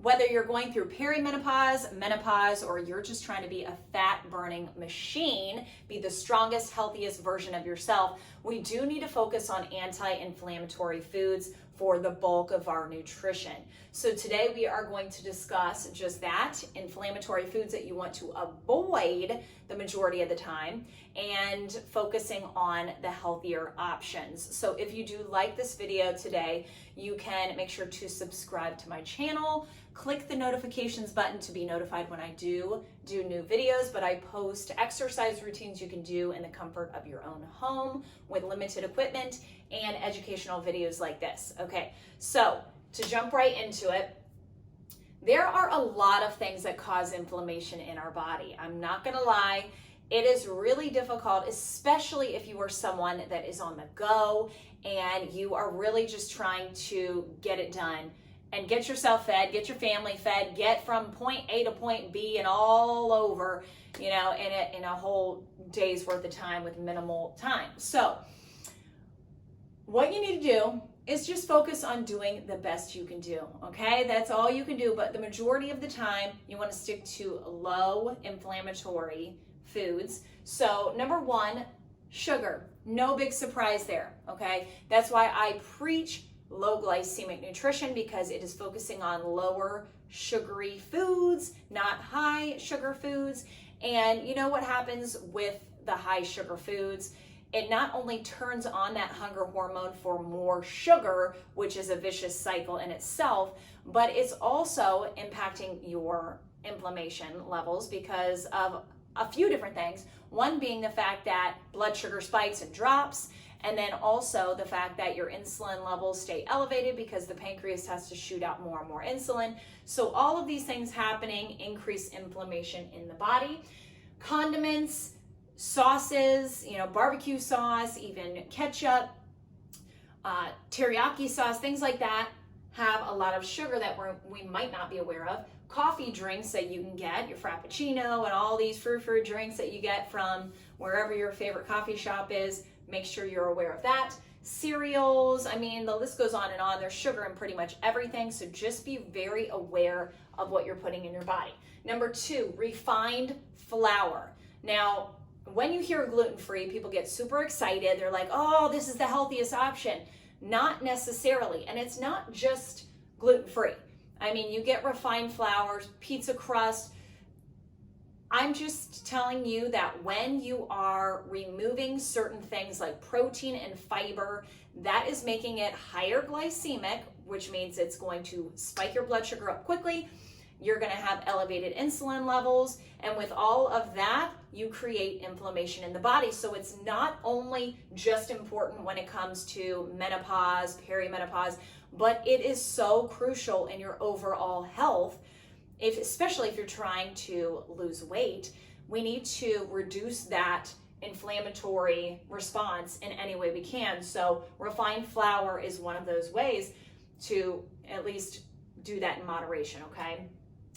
Whether you're going through perimenopause, menopause, or you're just trying to be a fat-burning machine, be the strongest, healthiest version of yourself, we do need to focus on anti-inflammatory foods for the bulk of our nutrition. So today we are going to discuss just that, inflammatory foods that you want to avoid the majority of the time, and focusing on the healthier options. So if you do like this video today, you can make sure to subscribe to my channel, click the notifications button to be notified when I do new videos, but I post exercise routines you can do in the comfort of your own home with limited equipment and educational videos like this. Okay, so to jump right into it, there are a lot of things that cause inflammation in our body. I'm not gonna lie, it is really difficult, especially if you are someone that is on the go and you are really just trying to get it done and get yourself fed, get your family fed, get from point A to point B and all over, you know, in a whole day's worth of time with minimal time. So what you need to do is just focus on doing the best you can do, okay? That's all you can do, but the majority of the time, you wanna stick to low inflammatory foods. So number one, sugar. No big surprise there, okay? That's why I preach low glycemic nutrition, because it is focusing on lower sugary foods, not high sugar foods. And you know what happens with the high sugar foods? It not only turns on that hunger hormone for more sugar, which is a vicious cycle in itself, but it's also impacting your inflammation levels because of a few different things. One being the fact that blood sugar spikes and drops, and then also the fact that your insulin levels stay elevated because the pancreas has to shoot out more and more insulin. So all of these things happening increase inflammation in the body. Condiments, sauces, you know, barbecue sauce, even ketchup, teriyaki sauce, things like that have a lot of sugar that we might not be aware of. Coffee drinks that you can get, your Frappuccino and all these fruit drinks that you get from wherever your favorite coffee shop is, make sure you're aware of that. Cereals, I mean, the list goes on and on. There's sugar in pretty much everything, so just be very aware of what you're putting in your body. Number two, refined flour. Now, when you hear gluten-free, people get super excited. They're like, oh, this is the healthiest option. Not necessarily, and it's not just gluten-free. I mean, you get refined flours, pizza crust. I'm just telling you that when you are removing certain things like protein and fiber, that is making it higher glycemic, which means it's going to spike your blood sugar up quickly. You're going to have elevated insulin levels. And with all of that, you create inflammation in the body. So it's not only just important when it comes to menopause, perimenopause, but it is so crucial in your overall health. Especially if you're trying to lose weight, we need to reduce that inflammatory response in any way we can. So refined flour is one of those ways to at least do that in moderation, okay?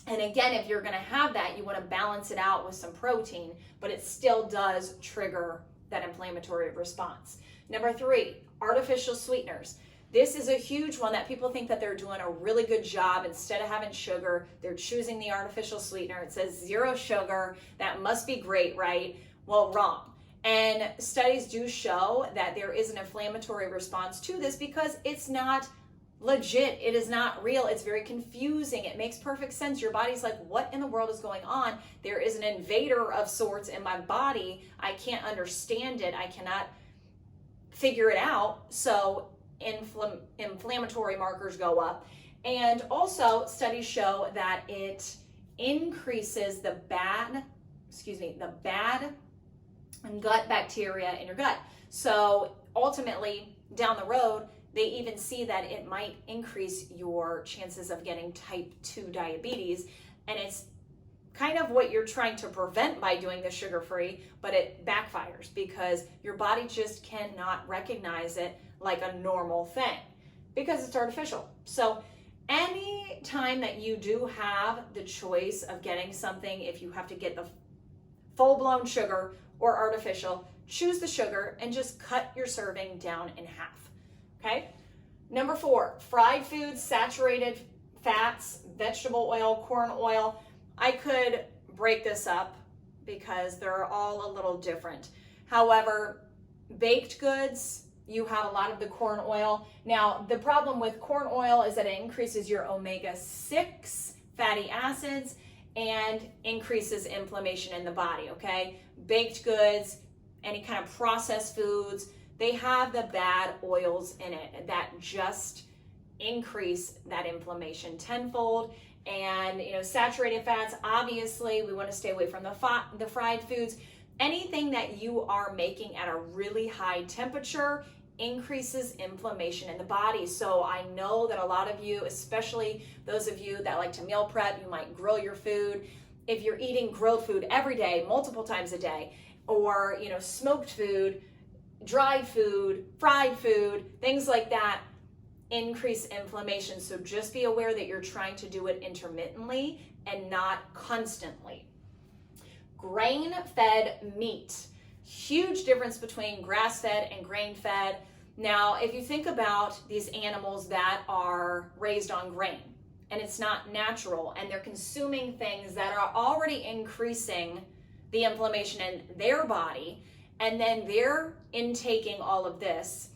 And again, if you're gonna have that, you wanna balance it out with some protein, but it still does trigger that inflammatory response. Number three, artificial sweeteners. This is a huge one that people think that they're doing a really good job. Instead of having sugar, they're choosing the artificial sweetener. It says 0 sugar. That must be great, right? Well, wrong. And studies do show that there is an inflammatory response to this because it's not legit. It is not real. It's very confusing. It makes perfect sense. Your body's like, what in the world is going on? There is an invader of sorts in my body. I can't understand it. I cannot figure it out. So inflammatory markers go up. And also studies show that it increases the bad gut bacteria in your gut. So ultimately down the road, they even see that it might increase your chances of getting type 2 diabetes. And it's kind of what you're trying to prevent by doing the sugar-free, but it backfires because your body just cannot recognize it like a normal thing because it's artificial. So any time that you do have the choice of getting something, if you have to get the full-blown sugar or artificial, choose the sugar and just cut your serving down in half, okay? Number 4, fried foods, saturated fats, vegetable oil, corn oil. I could break this up because they're all a little different. However, baked goods, you have a lot of the corn oil. Now, the problem with corn oil is that it increases your omega-6 fatty acids and increases inflammation in the body, okay? Baked goods, any kind of processed foods, they have the bad oils in it that just increase that inflammation tenfold. And saturated fats, obviously we want to stay away from the fried foods. Anything that you are making at a really high temperature increases inflammation in the body. So I know that a lot of you, especially those of you that like to meal prep, you might grill your food. If you're eating grilled food every day, multiple times a day, or smoked food, dried food, fried food, things like that increase inflammation. So just be aware that you're trying to do it intermittently and not constantly. Grain-fed meat. Huge difference between grass-fed and grain-fed. Now, if you think about these animals that are raised on grain and it's not natural and they're consuming things that are already increasing the inflammation in their body, and then they're intaking all of this,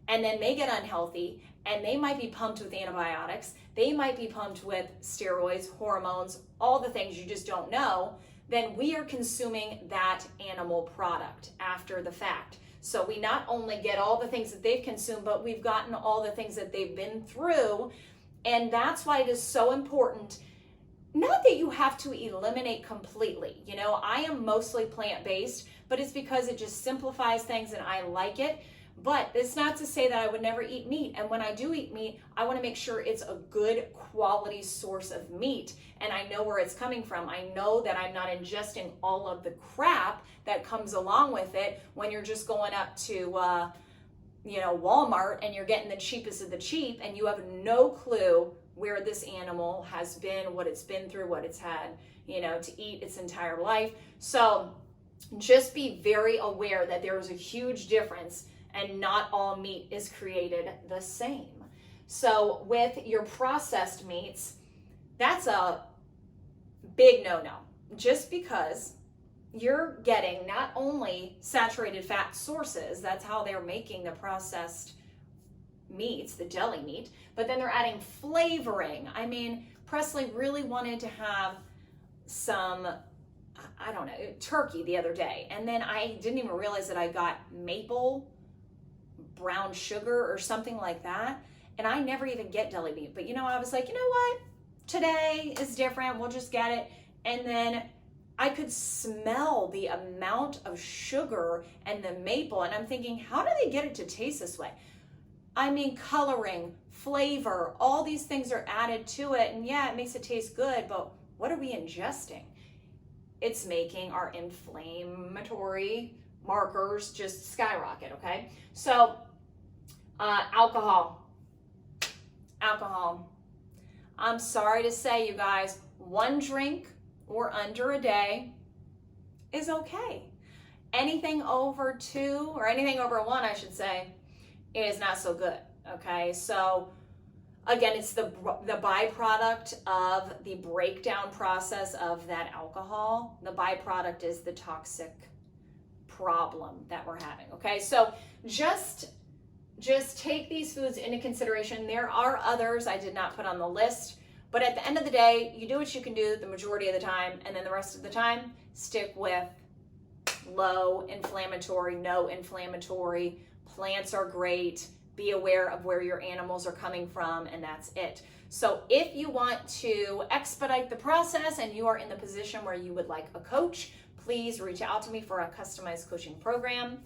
and then they get unhealthy and they might be pumped with antibiotics, they might be pumped with steroids, hormones, all the things you just don't know, then we are consuming that animal product after the fact. So we not only get all the things that they've consumed, but we've gotten all the things that they've been through. And that's why it is so important. Not that you have to eliminate completely. I am mostly plant-based, but it's because it just simplifies things and I like it. But it's not to say that I would never eat meat. And when I do eat meat, I want to make sure it's a good quality source of meat. And I know where it's coming from. I know that I'm not ingesting all of the crap that comes along with it when you're just going up to, Walmart and you're getting the cheapest of the cheap and you have no clue where this animal has been, what it's been through, what it's had, to eat its entire life. So just be very aware that there is a huge difference and not all meat is created the same. So with your processed meats, that's a big no-no, just because you're getting not only saturated fat sources, that's how they're making the processed meats, the deli meat, but then they're adding flavoring. I mean, Presley really wanted to have some, turkey the other day, and then I didn't even realize that I got maple brown sugar or something like that, and I never even get deli meat. But I was like, what? Today is different. We'll just get it. And then I could smell the amount of sugar and the maple, and I'm thinking, how do they get it to taste this way? I mean, coloring, flavor, all these things are added to it, and yeah, it makes it taste good, but what are we ingesting? It's making our inflammatory markers just skyrocket, okay? So, alcohol. I'm sorry to say, you guys, one drink or under a day is okay. Anything over 2 or anything over 1, I should say, is not so good, okay? So, again, it's the byproduct of the breakdown process of that alcohol. The byproduct is the toxic problem that we're having, okay? So just take these foods into consideration. There are others I did not put on the list, but at the end of the day, you do what you can do the majority of the time, and then the rest of the time, stick with low inflammatory, no inflammatory. Plants are great. Be aware of where your animals are coming from, and that's it. So if you want to expedite the process and you are in the position where you would like a coach, please reach out to me for a customized coaching program.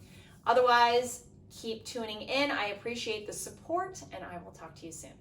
Otherwise, keep tuning in. I appreciate the support, and I will talk to you soon.